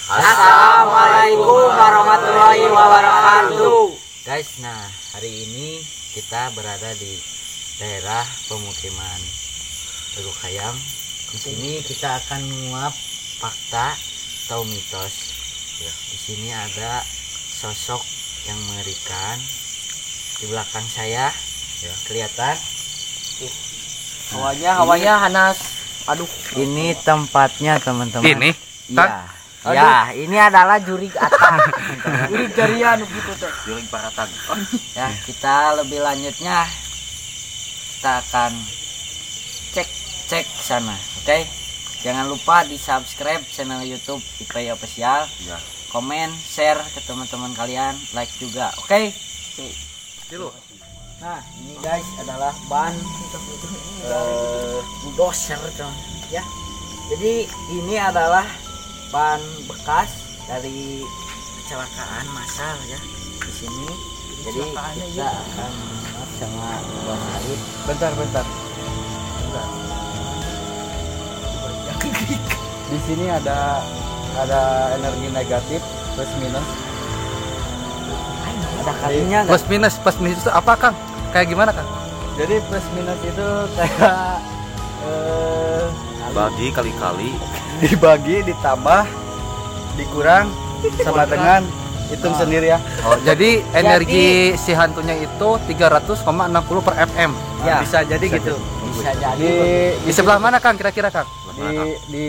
Assalamualaikum warahmatullahi wabarakatuh. Guys, nah hari ini kita berada di daerah pemukiman Teluk Hayam. Di sini kita akan menguap fakta atau mitos. Ya, di sini ada sosok yang mengerikan di belakang saya. Ya, kelihatan. Hawanya Hanas. Aduh, ini tempatnya teman-teman. Ini? Iya. Ya, ini adalah jurig atang. jurig jarian gitu tuh. Jurig paratang. Ya, kita lebih lanjutnya kita akan cek sana. Oke? Jangan lupa di subscribe channel YouTube IPI Official. Ya. Komen, share ke teman-teman kalian, like juga. Oke? Nah, ini guys adalah ban bulldozer, ya. Jadi ini adalah ban bekas dari kecelakaan massal ya di sini. Jadi kita akan sama Bos Arif. Bentar. Di sini ada energi negatif plus minus. Ada kalinya nggak? Plus minus itu apa, Kang? Kayak gimana, Kang? Jadi plus minus itu kayak Bagi kali-kali. dibagi, ditambah, dikurang sama dengan hitung sendiri ya. Oh, jadi energi si hantunya itu 300,60 per FM. Ya, Bisa jadi gitu. bisa jadi. Di sebelah mana, Kang? Kira-kira, Kang? Di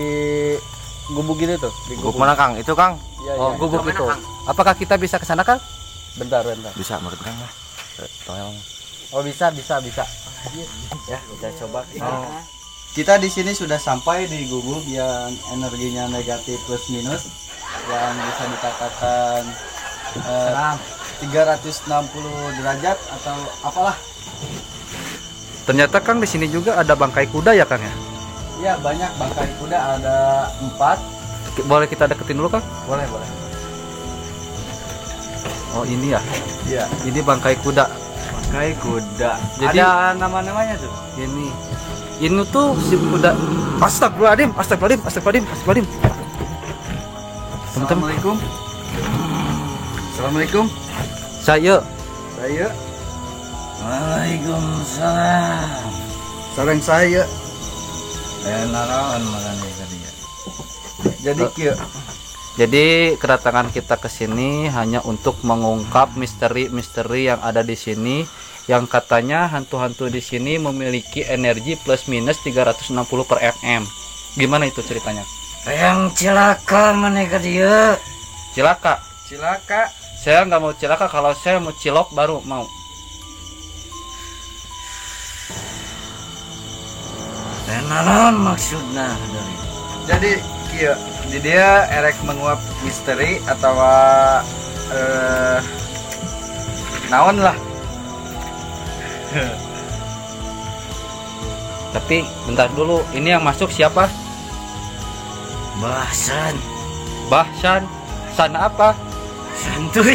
gubuk gitu tuh, di Gubuk mana, Kang? Itu, Kang? Ya, Oh, ya. gubuk itu. Apakah kita bisa ke sana, Kang? Bentar. Bisa menurut Kang lah. Tolong. Oh, bisa. Ya, kita coba ke sana. Kita di sini sudah sampai di gubuk yang energinya negatif plus minus, yang bisa dikatakan 360 derajat atau apalah. Ternyata, Kang, di sini juga ada bangkai kuda ya, Kang ya? Ya, banyak bangkai kuda, ada 4. Boleh kita deketin dulu, Kang? Boleh. Oh, ini ya. Iya, Ini bangkai kuda. bangkai kuda. Jadi- Ada nama-namanya tuh. Ini tuh si kuda. Astagfirullahaladzim. Teman-teman. Assalamualaikum. Saya Waalaikumsalam. Sareng saya. Naon makanya tadi ya. Jadi kedatangan kita ke sini hanya untuk mengungkap misteri-misteri yang ada di sini, yang katanya hantu-hantu di sini memiliki energi plus minus 360 per FM. Gimana itu ceritanya? Yang celaka mana ke dia? Cilaka. Cilaka. Saya nggak mau cilaka, kalau saya mau cilok baru mau. Naon maksudnya dari? Jadi kieu di dia erek menguap misteri atau naon lah. Tapi bentar dulu, ini yang masuk siapa? Bahasan Bahsan. Sana apa? santuy.